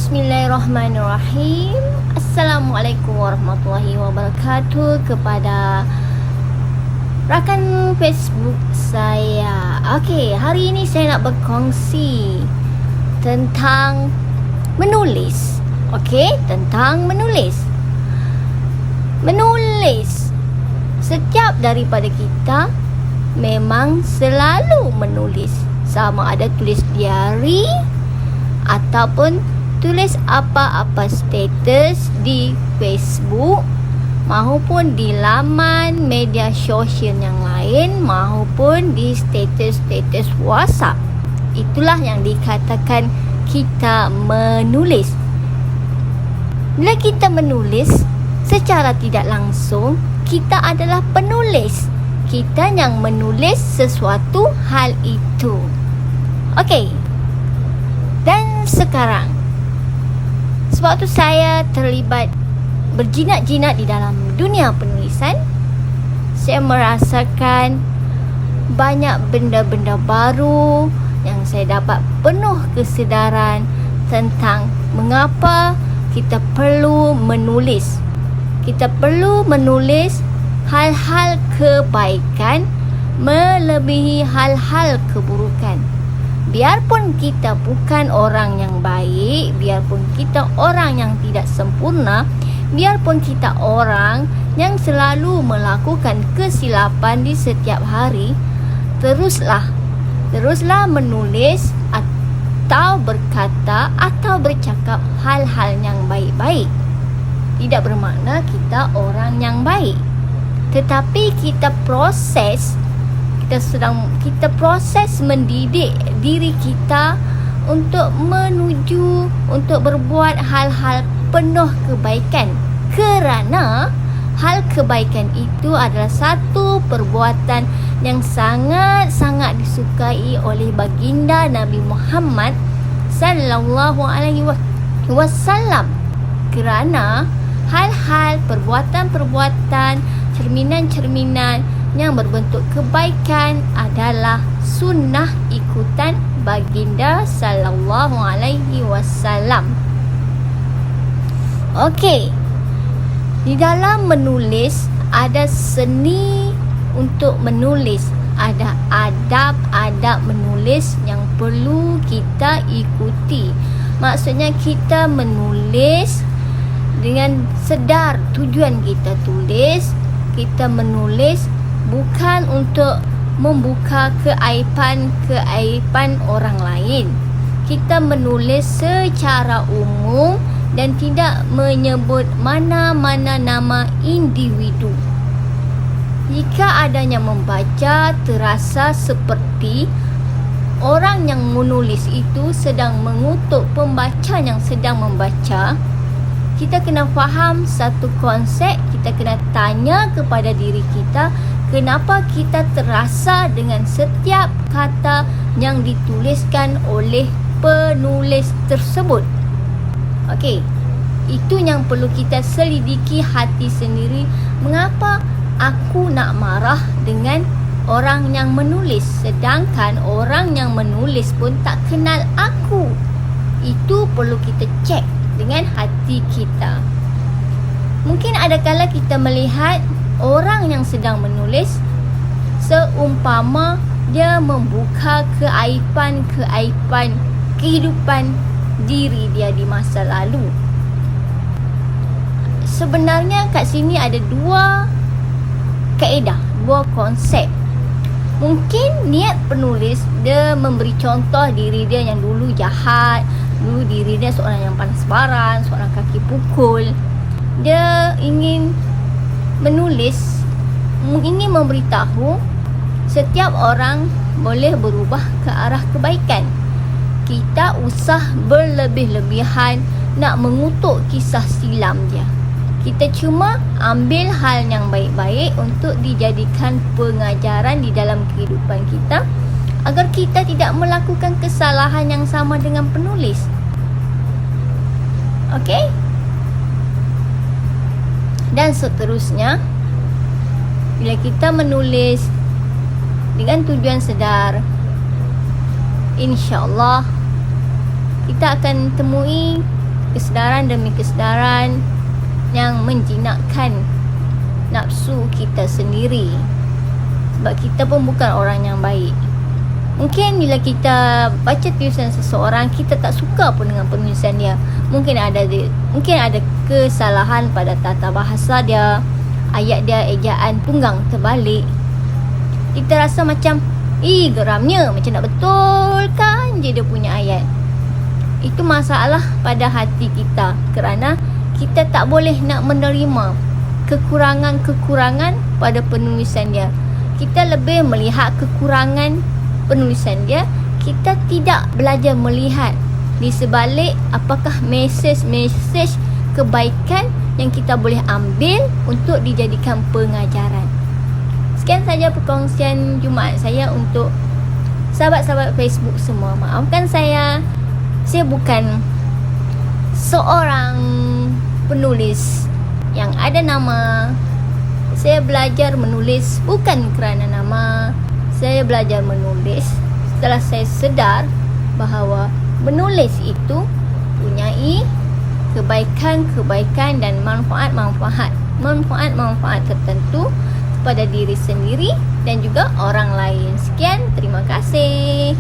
Bismillahirrahmanirrahim. Assalamualaikum warahmatullahi wabarakatuh kepada rakan Facebook saya. Okey, hari ini saya nak berkongsi tentang menulis. Okey, tentang menulis. Menulis. Setiap daripada kita memang selalu menulis. Sama ada tulis diari ataupun tulis apa-apa status di Facebook maupun di laman media sosial yang lain maupun di status-status WhatsApp. Itulah yang dikatakan kita menulis. Bila kita menulis, secara tidak langsung kita adalah penulis. Kita yang menulis sesuatu hal itu. Okey. Dan sekarang, sebab tu saya terlibat berjinak-jinak di dalam dunia penulisan, saya merasakan banyak benda-benda baru yang saya dapat penuh kesedaran tentang mengapa kita perlu menulis. Kita perlu menulis hal-hal kebaikan melebihi hal-hal keburukan. Biarpun kita bukan orang yang baik, biarpun kita orang yang tidak sempurna, biarpun kita orang yang selalu melakukan kesilapan di setiap hari, teruslah menulis atau berkata atau bercakap hal-hal yang baik-baik. Tidak bermakna kita orang yang baik, tetapi kita proses mendidik diri kita untuk berbuat hal-hal penuh kebaikan, kerana hal kebaikan itu adalah satu perbuatan yang sangat-sangat disukai oleh baginda Nabi Muhammad sallallahu alaihi wasallam. Kerana hal-hal, perbuatan-perbuatan, cerminan-cerminan yang berbentuk kebaikan adalah sunnah ikutan baginda sallallahu alaihi wasallam. Okey. Di dalam menulis ada seni untuk menulis, ada adab-adab menulis yang perlu kita ikuti. Maksudnya kita menulis dengan sedar tujuan kita tulis. Kita menulis bukan untuk membuka keaiban orang lain. Kita menulis secara umum dan tidak menyebut mana-mana nama individu. Jika adanya membaca terasa seperti orang yang menulis itu sedang mengutuk pembaca yang sedang membaca, kita kena faham satu konsep. Kita kena tanya kepada diri kita, kenapa kita terasa dengan setiap kata yang dituliskan oleh penulis tersebut. Okey, itu yang perlu kita selidiki hati sendiri. Mengapa aku nak marah dengan orang yang menulis, sedangkan orang yang menulis pun tak kenal aku? Itu perlu kita cek dengan hati kita. Mungkin ada kala kita melihat orang yang sedang menulis seumpama dia membuka keaiban kehidupan diri dia di masa lalu. Sebenarnya kat sini ada dua kaedah, dua konsep. Mungkin niat penulis dia memberi contoh diri dia yang dulu jahat, dulu diri dia seorang yang panas baran, seorang kaki pukul. Dia ingin menulis, ingin memberitahu setiap orang boleh berubah ke arah kebaikan. Kita usah berlebih-lebihan nak mengutuk kisah silam dia. Kita cuma ambil hal yang baik-baik untuk dijadikan pengajaran di dalam kehidupan kita, agar kita tidak melakukan kesalahan yang sama dengan penulis. Okey? Dan seterusnya, bila kita menulis dengan tujuan sedar, insya-Allah kita akan temui kesedaran demi kesedaran yang menjinakkan nafsu kita sendiri. Sebab kita pun bukan orang yang baik. Mungkin bila kita baca tulisan seseorang, kita tak suka pun dengan penulisan dia. Mungkin ada kesalahan pada tata bahasa dia, ayat dia, ejaan tunggang terbalik. Kita rasa macam, geramnya, macam nak betulkan je dia punya ayat. Itu masalah pada hati kita, kerana kita tak boleh nak menerima kekurangan-kekurangan pada penulisan dia. Kita lebih melihat kekurangan penulisan dia. Kita tidak belajar melihat di sebalik apakah mesej-mesej kebaikan yang kita boleh ambil untuk dijadikan pengajaran. Sekian saja perkongsian Jumaat saya untuk sahabat-sahabat Facebook semua. Maafkan saya bukan seorang penulis yang ada nama. Saya belajar menulis bukan kerana nama. Saya belajar menulis setelah saya sedar bahawa menulis itu punyai kebaikan-kebaikan dan manfaat-manfaat tertentu pada diri sendiri dan juga orang lain. Sekian, terima kasih.